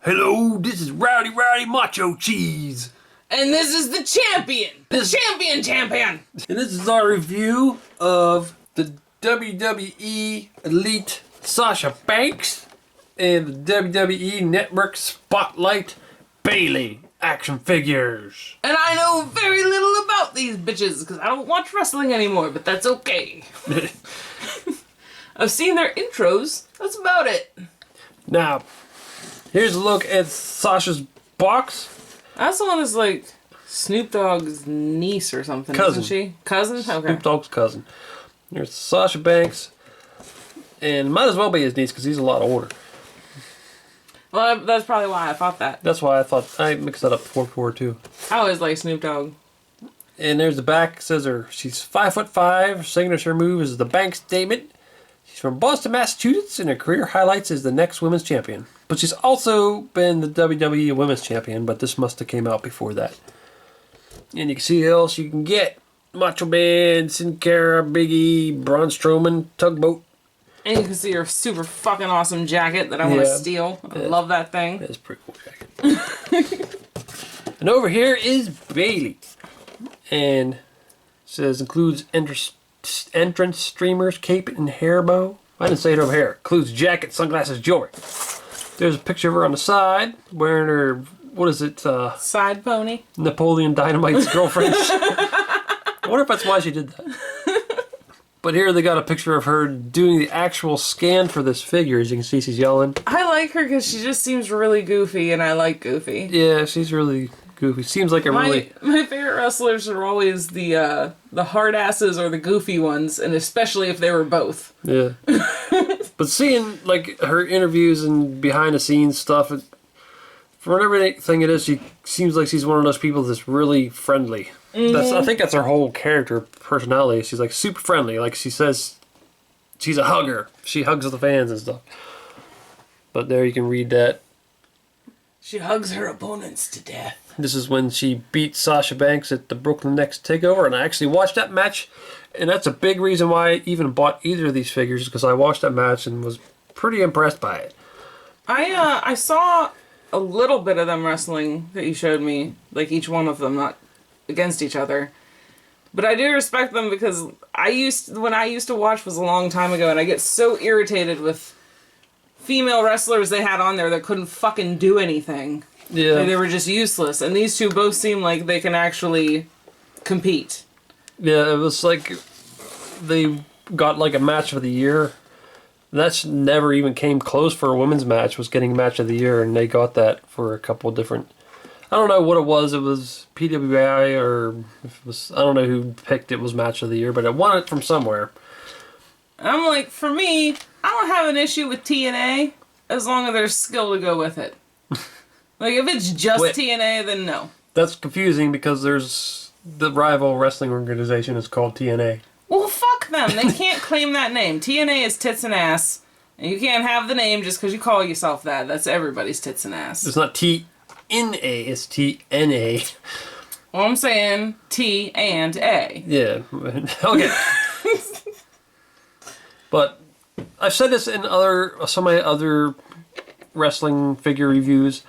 Hello, this is Rowdy Macho Cheese. And this is the champion. Champion. And this is our review of the WWE Elite Sasha Banks and the WWE Network Spotlight Bayley action figures. And I know very little about these bitches because I don't watch wrestling anymore, but that's okay. I've seen their intros. That's about it. Now, here's a look at Sasha's box. That's the one that's like Snoop Dogg's niece or something, Cousin. isn't she? Cousin? Okay. Snoop Dogg's cousin. There's Sasha Banks. And might as well be his niece because he's a lot older. Well, that's probably why I thought that. That's why I thought I mixed that up before too. I always like Snoop Dogg. And there's the back. It says she's 5'5". Her signature move is the Banks statement. She's from Boston, Massachusetts, and her career highlights as the next women's champion. But she's also been the WWE women's champion, but this must have came out before that. And you can see who else you can get. Macho Man, Sin Cara, Big E, Braun Strowman, Tugboat. And you can see her super fucking awesome jacket that I want to steal. I love that thing. That's a pretty cool jacket. And over here is Bayley. And it says includes entrance streamers, cape, and hair bow. I didn't say it over here. Includes jacket, sunglasses, jewelry. There's a picture of her on the side wearing her, what is it? Side pony. Napoleon Dynamite's girlfriend. I wonder if that's why she did that. But here they got a picture of her doing the actual scan for this figure. As you can see, she's yelling. I like her because she just seems really goofy, and I like goofy. Yeah, she's really goofy. Seems like My favorite wrestlers are always the hard asses or the goofy ones, and especially if they were both. Yeah. But seeing like her interviews and behind the scenes stuff, for everything it is, she seems like she's one of those people that's really friendly. I think that's her whole character personality. She's like super friendly. Like she says, she's a hugger. She hugs the fans and stuff. But there you can read that. She hugs her opponents to death. This is when she beat Sasha Banks at the Brooklyn Next Takeover, and I actually watched that match, and that's a big reason why I even bought either of these figures, because I watched that match and was pretty impressed by it. I saw a little bit of them wrestling that you showed me, like each one of them, not against each other. But I do respect them because when I used to watch was a long time ago, and I get so irritated with female wrestlers they had on there that couldn't fucking do anything. Yeah. Like, they were just useless. And these two both seem like they can actually compete. Yeah, it was like they got like a match of the year. That's never even came close for a women's match, was getting match of the year, and they got that for a couple of different... I don't know what it was. It was PWI or if it was, I don't know who picked it was match of the year, but it won it from somewhere. I'm like, for me, I don't have an issue with TNA as long as there's skill to go with it. Like, if it's just TNA, then no. That's confusing because there's the rival wrestling organization is called TNA. Well, fuck them. They can't claim that name. TNA is tits and ass, and you can't have the name just because you call yourself that. That's everybody's tits and ass. It's not TNA, it's TNA. Well, I'm saying T and A. Yeah. Okay. But I've said this in some of my other wrestling figure reviews.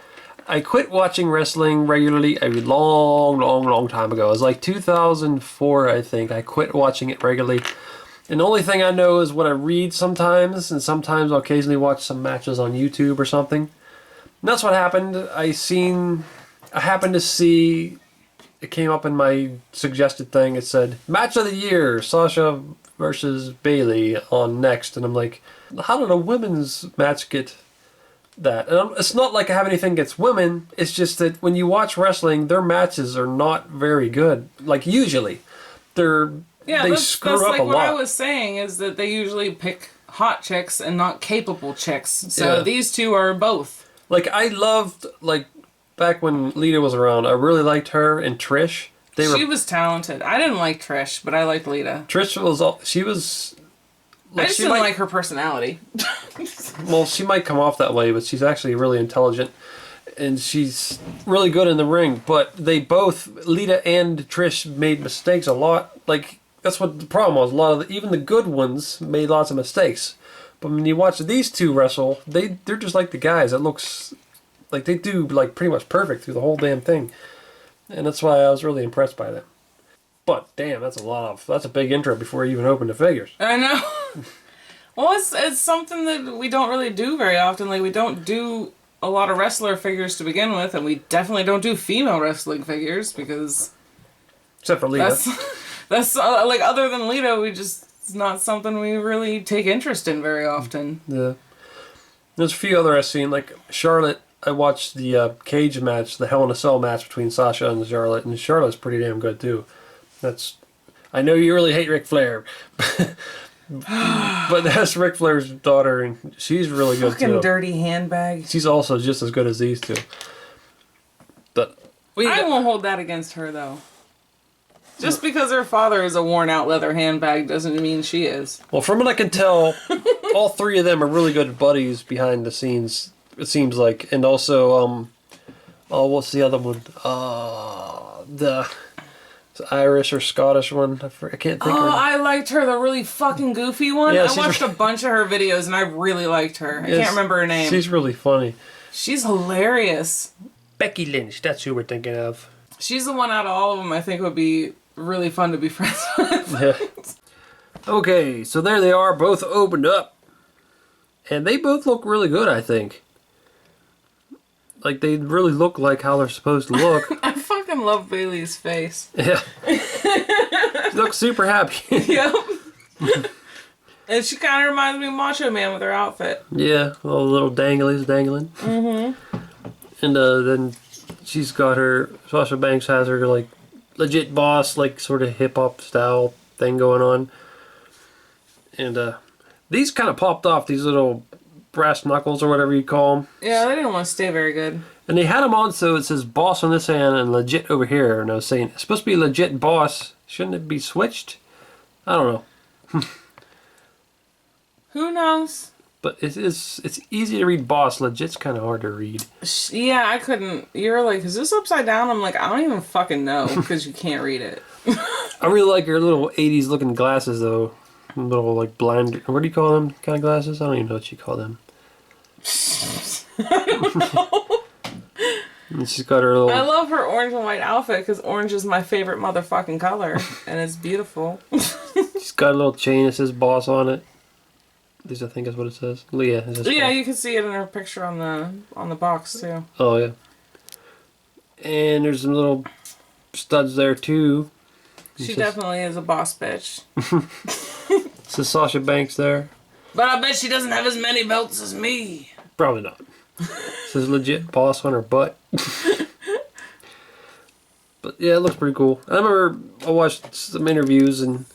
I quit watching wrestling regularly a long time ago. It was like 2004, I think. I quit watching it regularly. And the only thing I know is what I read sometimes, and sometimes I'll occasionally watch some matches on YouTube or something. And that's what happened. I happened to see, it came up in my suggested thing. It said, Match of the Year, Sasha versus Bayley on Next. And I'm like, how did a women's match get that? And it's not like I have anything against women. It's just that when you watch wrestling, their matches are not very good. Like, usually. They screw up like a lot. What I was saying is that they usually pick hot chicks and not capable chicks. So these two are both. Like, I loved, like, back when Lita was around, I really liked her and Trish. She was talented. I didn't like Trish, but I liked Lita. Trish was... Like, I just didn't like her personality. Well, she might come off that way, but she's actually really intelligent. And she's really good in the ring. But they both, Lita and Trish, made mistakes a lot. Like, that's what the problem was. A lot of even the good ones made lots of mistakes. But when you watch these two wrestle, they're just like the guys. It looks Like, they do, like, pretty much perfect through the whole damn thing. And that's why I was really impressed by them. But, damn, that's a big intro before you even open the figures. I know. Well, it's something that we don't really do very often. Like, we don't do a lot of wrestler figures to begin with, and we definitely don't do female wrestling figures because... Except for Lita. That's like, other than Lita, it's not something we really take interest in very often. Yeah. There's a few other I've seen, like Charlotte. I watched the cage match, the Hell in a Cell match between Sasha and Charlotte, and Charlotte's pretty damn good too. I know you really hate Ric Flair, but that's Ric Flair's daughter, and she's really good too. Fucking dirty handbag. She's also just as good as these two. But I won't hold that against her though. Just because her father is a worn-out leather handbag doesn't mean she is. Well, from what I can tell, all three of them are really good buddies behind the scenes, it seems like. And also, what's the other one? The Irish or Scottish one. I can't think of her. I liked her, the really fucking goofy one. Yeah, I watched a bunch of her videos and I really liked her. I can't remember her name. She's really funny. She's hilarious. Becky Lynch, that's who we're thinking of. She's the one out of all of them I think would be really fun to be friends with. Yeah. Okay, so there they are, both opened up. And they both look really good, I think. Like, they really look like how they're supposed to look. I fucking love Bayley's face. Yeah. She looks super happy. Yep. And she kind of reminds me of Macho Man with her outfit. Yeah, all the little danglies dangling. Mm-hmm. And then she's got her, Sasha Banks has her, like, legit boss, like, sort of hip-hop style thing going on. And these kind of popped off, these little brass knuckles or whatever you call them. Yeah, they didn't want to stay very good. And they had them on so it says boss on this hand and legit over here. And I was saying, it's supposed to be legit boss. Shouldn't it be switched? I don't know. Who knows? But it's easy to read boss. Legit's kind of hard to read. Yeah, I couldn't. You're like, is this upside down? I'm like, I don't even fucking know because you can't read it. I really like her little 80s looking glasses though. Little like blind, what do you call them kind of glasses? I don't even know what you call them. I don't know. And she's got her little... I love her orange and white outfit because orange is my favorite motherfucking color and it's beautiful. She's got a little chain that says boss on it. At least I think that's what it says. Leah. Yeah, you can see it in her picture on the box too. Oh yeah. And there's some little studs there too. She definitely is a boss bitch. Says Sasha Banks there. But I bet she doesn't have as many belts as me. Probably not. Says legit boss on her butt. But yeah, it looks pretty cool. I remember I watched some interviews and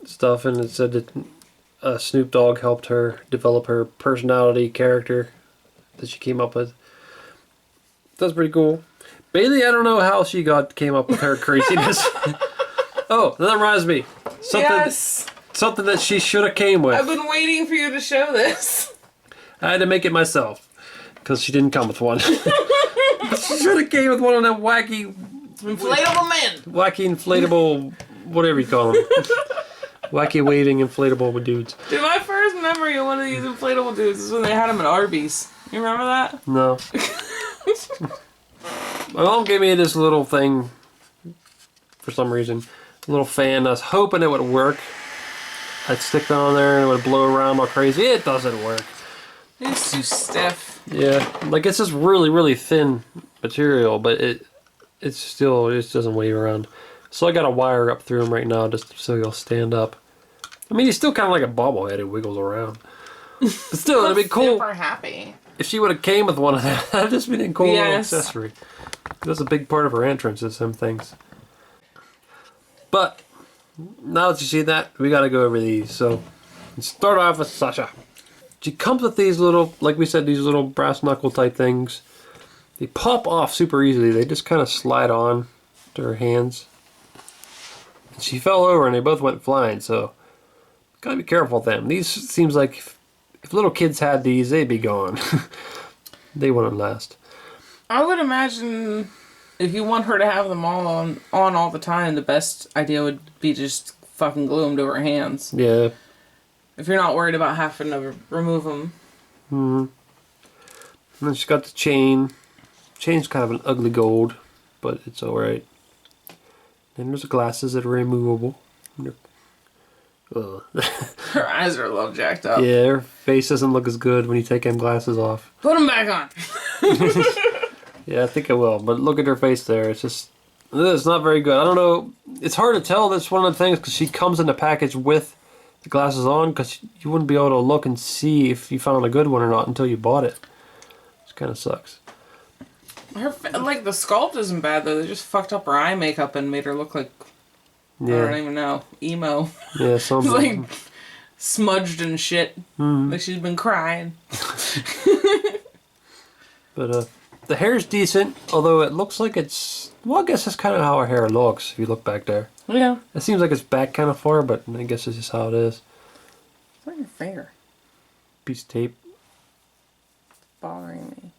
stuff, and it said that Snoop Dogg helped her develop her personality, character that she came up with. That's pretty cool. Bayley, I don't know how she came up with her craziness. Oh, that reminds me. Something that she should have came with. I've been waiting for you to show this. I had to make it myself because she didn't come with one. She should have came with one of them wacky inflatable men. Wacky inflatable, whatever you call them. Wacky waving inflatable dudes. Dude, my first memory of one of these inflatable dudes is when they had them at Arby's. You remember that? No. My mom gave me this little thing for some reason. A little fan. I was hoping it would work. I'd stick that on there and it would blow around all crazy. It doesn't work. It's too stiff. Yeah. Like, it's just really, really thin material, but it just doesn't wave around. So I got a wire up through him right now just so he'll stand up. I mean, he's still kind of like a bobblehead. It wiggles around. But still, it'd be cool. Super happy. If she would have came with one of them, that'd just been a cool little Yes. accessory. That's a big part of her entrance is some things. But now that you see that, we gotta go over these. So let's start off with Sasha. She comes with these little, like we said, these little brass knuckle type things. They pop off super easily. They just kind of slide on to her hands. And she fell over and they both went flying, so gotta be careful with them. These seems like if little kids had these, they'd be gone. They wouldn't last. I would imagine if you want her to have them all on all the time, the best idea would be just fucking glue them to her hands. And then she's got the chain. Chain's kind of an ugly gold, but it's alright. Then there's the glasses that are removable. Her eyes are a little jacked up. Yeah, her face doesn't look as good when you take them glasses off. Put them back on. Yeah, I think I will. But look at her face there. It's just... It's not very good. I don't know. It's hard to tell. That's one of the things because she comes in the package with the glasses on because you wouldn't be able to look and see if you found a good one or not until you bought it. Which kind of sucks. Her like the sculpt isn't bad though. They just fucked up her eye makeup and made her look like I don't even know, emo. Yeah, something. Like smudged and shit. Like she's been crying. But the hair's decent, although it looks like it's... Well, I guess that's kind of how her hair looks if you look back there. Yeah. It seems like it's back kind of far, but I guess it's just how it is. It's like your finger. Piece of tape. Bothering me.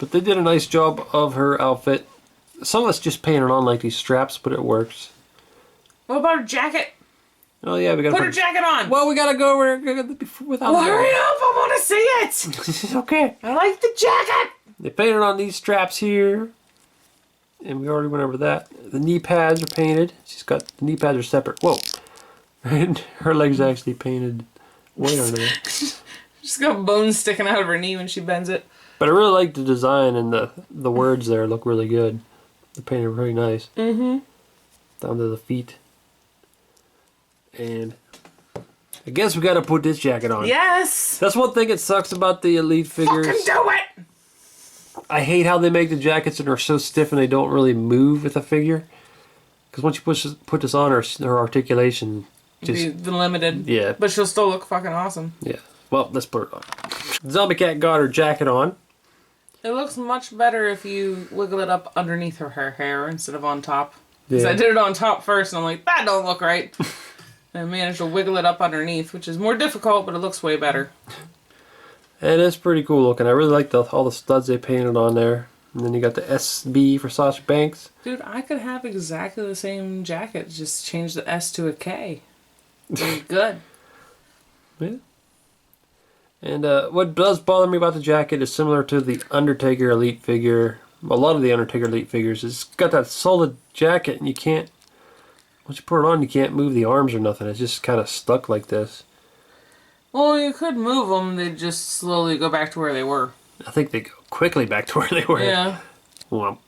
But they did a nice job of her outfit. Some of it's just painted on like these straps, but it works. What about her jacket? Oh yeah, we gotta Put her jacket on. Well, we gotta go over without. Well, hurry up! I want to see it. This is okay. I like the jacket. They painted on these straps here, and we already went over that. The knee pads are painted. She's got the knee pads are separate. Whoa, and her legs actually painted way under there. She's got bones sticking out of her knee when she bends it. But I really like the design and the words there look really good. They're painted really nice. Mm-hmm. Down to the feet. And I guess we gotta put this jacket on. Yes! That's one thing that sucks about the Elite figures. Fucking do it! I hate how they make the jackets and are so stiff and they don't really move with the figure. Because once you put this on, her articulation just... Be limited. Yeah. But she'll still look fucking awesome. Yeah. Well, let's put it on. Zombie Cat got her jacket on. It looks much better if you wiggle it up underneath her hair instead of on top. Because Yeah. I did it on top first and I'm like, that don't look right. And I managed to wiggle it up underneath, which is more difficult, but it looks way better. And it's pretty cool looking. I really like all the studs they painted on there. And then you got the SB for Sasha Banks. Dude, I could have exactly the same jacket, just change the S to a K. It'd be good. Yeah. And what does bother me about the jacket is similar to the Undertaker Elite figure. A lot of the Undertaker Elite figures. It's got that solid jacket and you can't... Once you put it on, you can't move the arms or nothing. It's just kind of stuck like this. Well, you could move them. They'd just slowly go back to where they were. I think they go quickly back to where they were. Yeah. Well,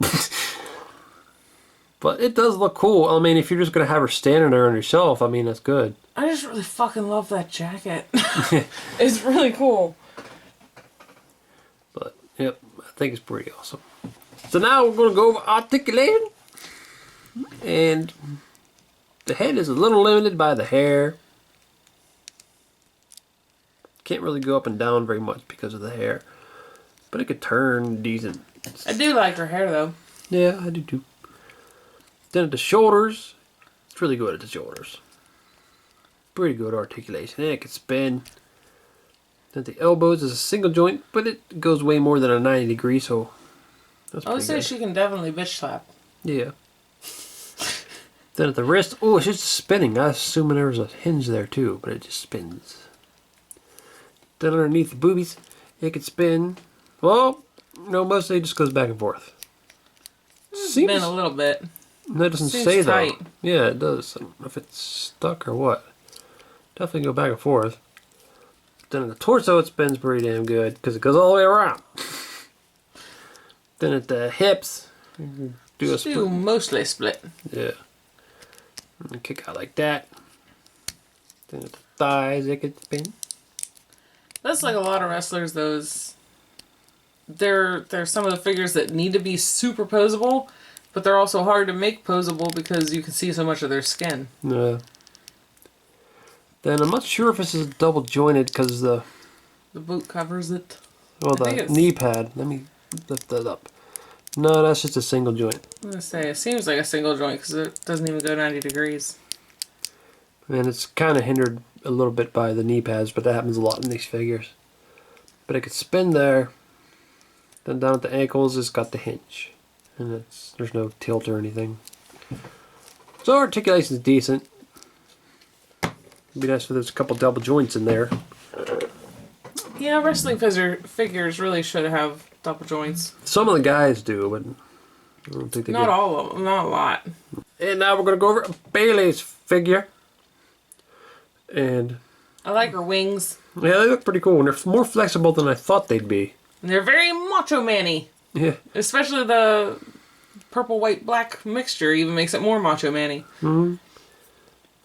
but it does look cool. I mean, if you're just going to have her standing there on your shelf, I mean, that's good. I just really fucking love that jacket. It's really cool. But, yep, I think it's pretty awesome. So now we're going to go over articulation. And the head is a little limited by the hair. Can't really go up and down very much because of the hair. But it could turn decent. I do like her hair, though. Yeah, I do too. Then at the shoulders, it's really good at the shoulders. Pretty good articulation. And it can spin. Then at the elbows is a single joint, but it goes way more than a 90 degree, so that's I would pretty say good. she can definitely bitch slap. Yeah. Then at the wrist, oh, it's just spinning. I was assuming there was a hinge there too, but it just spins. Then underneath the boobies, it can spin. Well, no, mostly it just goes back and forth. Spin a little bit. No, it doesn't Seems say tight. though. Yeah, it does. I don't know if it's stuck or what. Definitely go back and forth. Then at the torso, it spins pretty damn good because it goes all the way around. Then at the hips, you can do a split. Do mostly split. Yeah. And kick out like that. Then at the thighs, it could spin. That's like a lot of wrestlers, those... They're some of the figures that need to be super posable, but they're also hard to make posable because you can see so much of their skin. Yeah. Then I'm not sure if this is double jointed because the boot covers it. well I think the it's- knee pad. Let me lift that up. No, that's just a single joint. I'm gonna say, it seems like a single joint because it doesn't even go 90 degrees. And it's kind of hindered a little bit by the knee pads, but that happens a lot in these figures. But it could spin there. Then down at the ankles, it's got the hinge. And there's no tilt or anything. So articulation is decent. It'd be nice if there's a couple double joints in there. Yeah, wrestling figures really should have double joints. Some of the guys do, but I don't think they Not do. all of them, not a lot. And now we're going to go over Bayley's figure. And I like her wings. yeah, they look pretty cool. And they're more flexible than I thought they'd be. And they're very macho man-y. Yeah. Especially the purple, white, black mixture even makes it more macho man-y. Mm-hmm.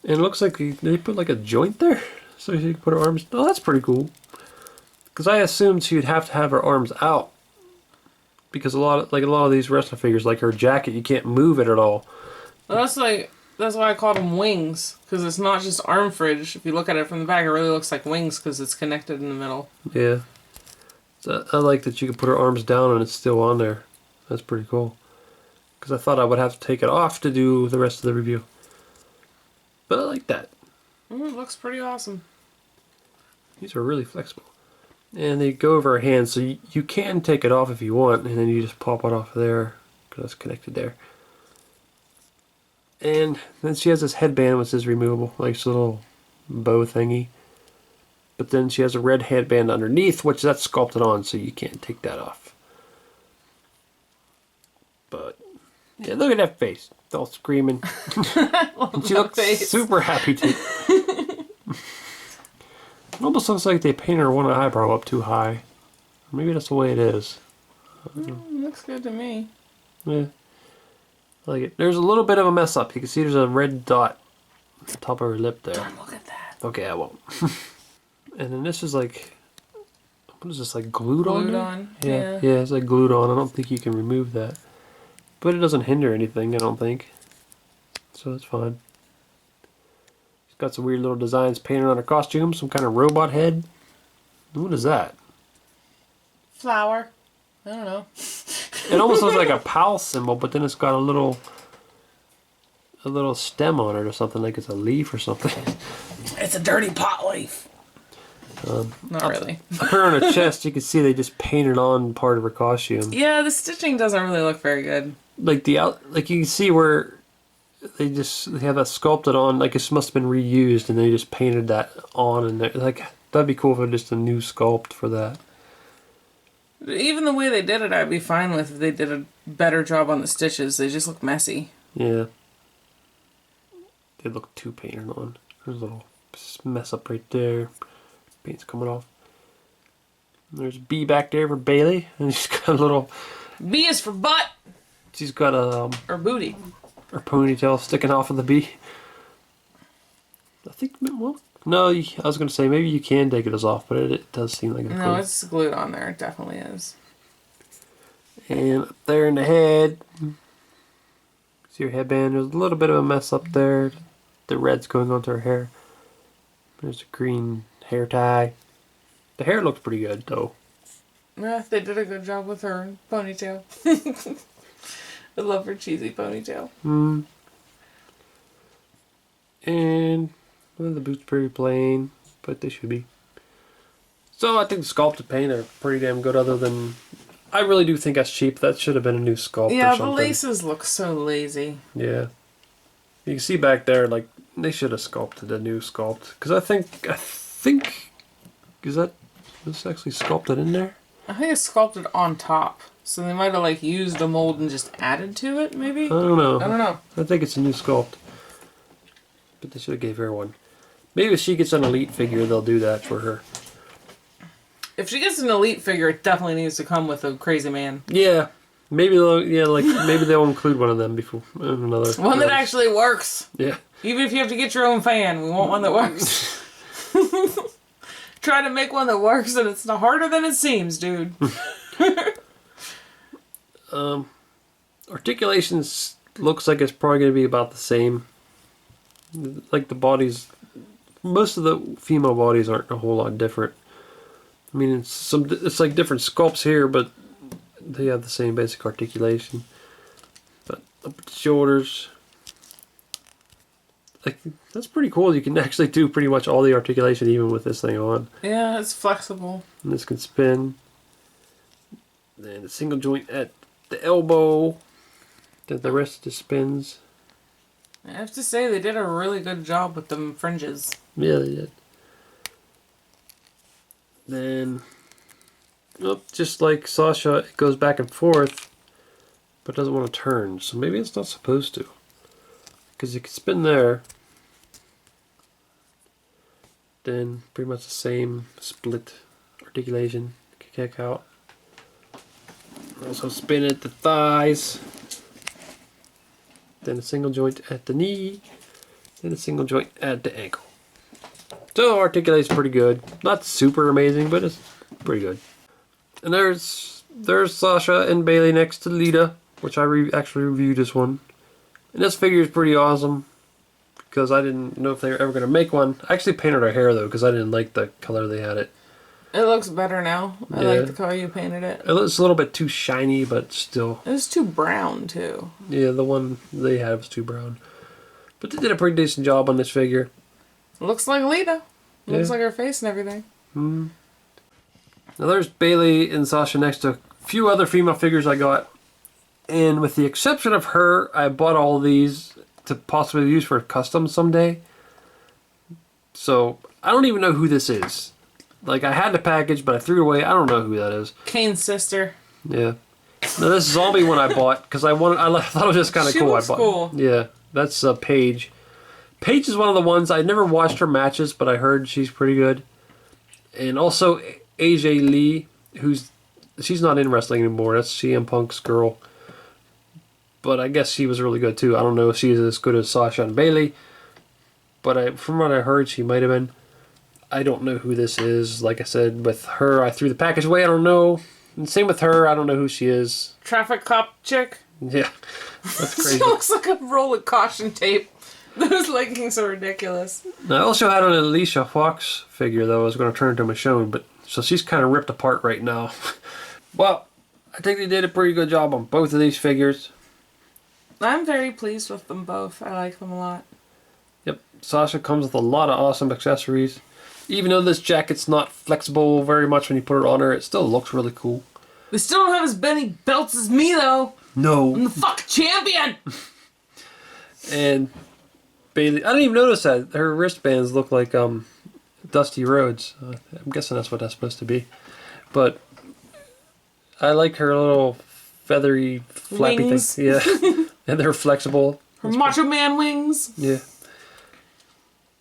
And it looks like they put like a joint there. So she can put her arms... Oh, that's pretty cool. Because I assumed she'd have to have her arms out. Because a lot of these wrestler figures, like her jacket, you can't move it at all. Well, that's why I called them wings. Because it's not just arm fridge. If you look at it from the back, it really looks like wings because it's connected in the middle. Yeah. So I like that you can put her arms down and it's still on there. That's pretty cool. Because I thought I would have to take it off to do the rest of the review. But I like that. It looks pretty awesome. These are really flexible. And they go over her hands, so you can take it off if you want, and then you just pop it off there, because it's connected there. And then she has this headband which is removable, like this little bow thingy. But then she has a red headband underneath, which that's sculpted on, so you can't take that off. But, yeah, look at that face. It's all screaming. And she looks super happy too. It almost looks like they painted her one eyebrow up too high. Maybe that's the way it is. Looks good to me. Yeah. I like it. There's a little bit of a mess up. You can see there's a red dot at the top of her lip there. Don't look at that. Okay, I won't. And then this is like... What is this, like glued on? Glued there? on, Yeah, it's like glued on. I don't think you can remove that. But it doesn't hinder anything, I don't think. So that's fine. Got some weird little designs painted on her costume. Some kind of robot head. What is that? Flower. I don't know. It almost looks like a PAL symbol, but then it's got a little stem on it or something, like it's a leaf or something. It's a dirty pot leaf. Not really. Up here on her chest, you can see they just painted on part of her costume. Yeah, the stitching doesn't really look very good. Like you can see where they have that sculpted on, like it must have been reused, and they just painted that on, and like that'd be cool if it was just a new sculpt for that. Even the way they did it, I'd be fine with if they did a better job on the stitches. They just look messy. Yeah. They look too painted on. There's a little mess up right there. Paint's coming off. And there's B back there for Bayley, and she's got a little... B is for butt! She's got a... Or booty. Her ponytail sticking off of the B. I think, well... No, I was going to say, maybe you can take it off, but it does seem like it's No, glued. it's glued on there. It definitely is. And up there in the head, see her headband, there's a little bit of a mess up there. The red's going onto her hair. There's a green hair tie. The hair looks pretty good, though. Yeah, they did a good job with her ponytail. I love her cheesy ponytail. And well, the boots pretty plain, but they should be. So I think the sculpted paint are pretty damn good, other than... I really do think that's cheap. That should have been a new sculpt or something. The laces look so lazy. Yeah. You can see back there, like, they should have sculpted a new sculpt. Because I think... Is this actually sculpted in there? I think it's sculpted on top. So they might have, like, used a mold and just added to it, maybe? I don't know. I don't know. I think it's a new sculpt. But they should have gave her one. Maybe if she gets an elite figure, they'll do that for her. If she gets an elite figure, it definitely needs to come with a crazy man. Yeah. Maybe they'll include one of them before another. One that actually works. Yeah. Even if you have to get your own fan, we want one that works. Try to make one that works, and it's not harder than it seems, dude. Articulations looks like it's probably going to be about the same. Like the bodies, most of the female bodies aren't a whole lot different. I mean, it's like different sculpts here, but they have the same basic articulation. But up at the shoulders, like that's pretty cool. You can actually do pretty much all the articulation even with this thing on. Yeah, it's flexible. And this can spin. Then a single joint at the elbow. Then the rest just spins. I have to say, they did a really good job with them fringes. Yeah, they did. Then, oh, just like Sasha, it goes back and forth, but doesn't want to turn. So maybe it's not supposed to. Because you can spin there. Then pretty much the same split articulation. Kick out. Also spin at the thighs. Then a single joint at the knee. Then a single joint at the ankle. So articulates pretty good. Not super amazing, but it's pretty good. And there's Sasha and Bayley next to Lita, which I actually reviewed this one. And this figure is pretty awesome because I didn't know if they were ever going to make one. I actually painted her hair though because I didn't like the color they had it. It looks better now. I like the color you painted it. It looks a little bit too shiny, but still. It was too brown too. Yeah, the one they had was too brown. But they did a pretty decent job on this figure. Looks like Lita. Looks like her face and everything. Mm. Now there's Bayley and Sasha next to a few other female figures I got. And with the exception of her, I bought all these to possibly use for custom someday. So, I don't even know who this is. Like, I had the package, but I threw it away. I don't know who that is. Kane's sister. Yeah. Now, this zombie one I bought, because I thought it was just kind of cool. Looks cool. Yeah, that's Paige. Paige is one of the ones, I never watched her matches, but I heard she's pretty good. And also, AJ Lee, she's not in wrestling anymore. That's CM Punk's girl. But I guess she was really good too. I don't know if she's as good as Sasha and Bayley. But from what I heard, she might have been. I don't know who this is. Like I said, with her, I threw the package away. I don't know. And same with her. I don't know who she is. Traffic cop chick? Yeah. That's crazy. She looks like a roll of caution tape. Those leggings are ridiculous. Now, I also had an Alicia Fox figure, though. I was going to turn into Michonne. But so she's kind of ripped apart right now. Well, I think they did a pretty good job on both of these figures. I'm very pleased with them both. I like them a lot. Yep, Sasha comes with a lot of awesome accessories. Even though this jacket's not flexible very much when you put it on her, it still looks really cool. They still don't have as many belts as me, though. No. I'm the fucking champion! And Bayley, I didn't even notice that. Her wristbands look like Dusty Rhodes. I'm guessing that's what that's supposed to be. But I like her little feathery, flappy wings. things. Yeah. And they're flexible. Her Macho Man wings. Yeah.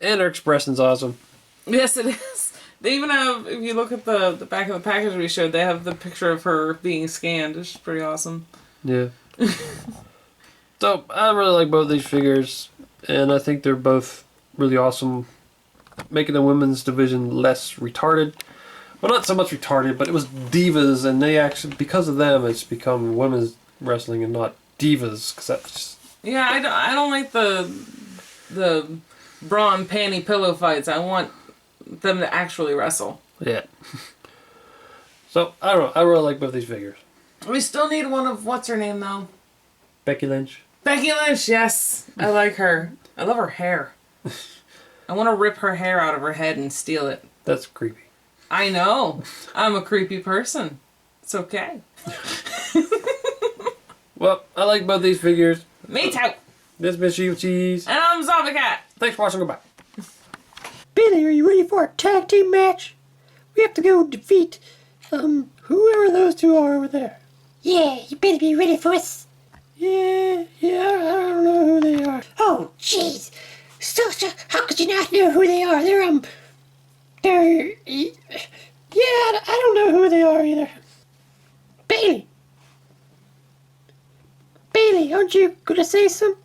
And her expression's awesome. Yes, it is. They even have, if you look at the back of the package we showed, they have the picture of her being scanned, which is pretty awesome. Yeah. So, I really like both these figures, and I think they're both really awesome, making the women's division less retarded. Well, not so much retarded, but it was divas, and they actually, because of them, it's become women's wrestling and not divas, because that's just... Yeah, I don't like the bra and panty pillow fights. I want them to actually wrestle. Yeah. So, I don't know, I really like both these figures. We still need one of, what's her name, though? Becky Lynch. Becky Lynch, yes. I like her. I love her hair. I want to rip her hair out of her head and steal it. That's creepy. I know. I'm a creepy person. It's okay. Well, I like both these figures. Me too. This is Miss Evilcheese. And I'm Zombie Cat. Thanks for watching. Goodbye. Bayley, are you ready for a tag team match? We have to go defeat, whoever those two are over there. Yeah, you better be ready for us. Yeah, I don't know who they are. Oh, jeez. Sasha, how could you not know who they are? Yeah, I don't know who they are either. Bayley. Bayley, aren't you gonna say some?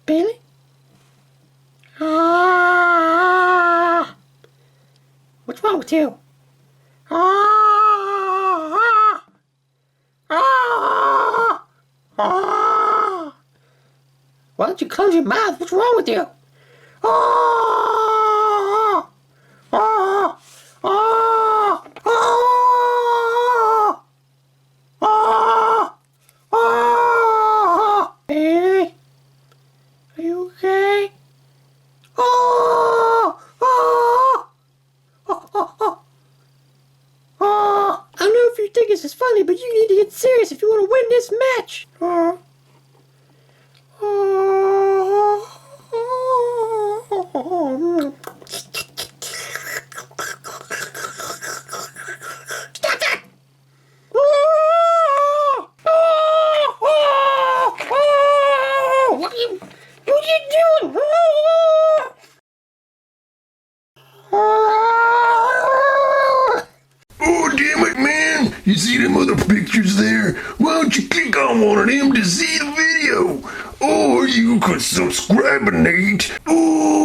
Bayley? What's wrong with you? Why don't you close your mouth? What's wrong with you? Baby, are you okay? I don't know if you think this is funny, but you need to get serious if you want to win this match. see them other pictures there? Why don't you click on one of them to see the video? Or you could subscribe, Nate. Oh,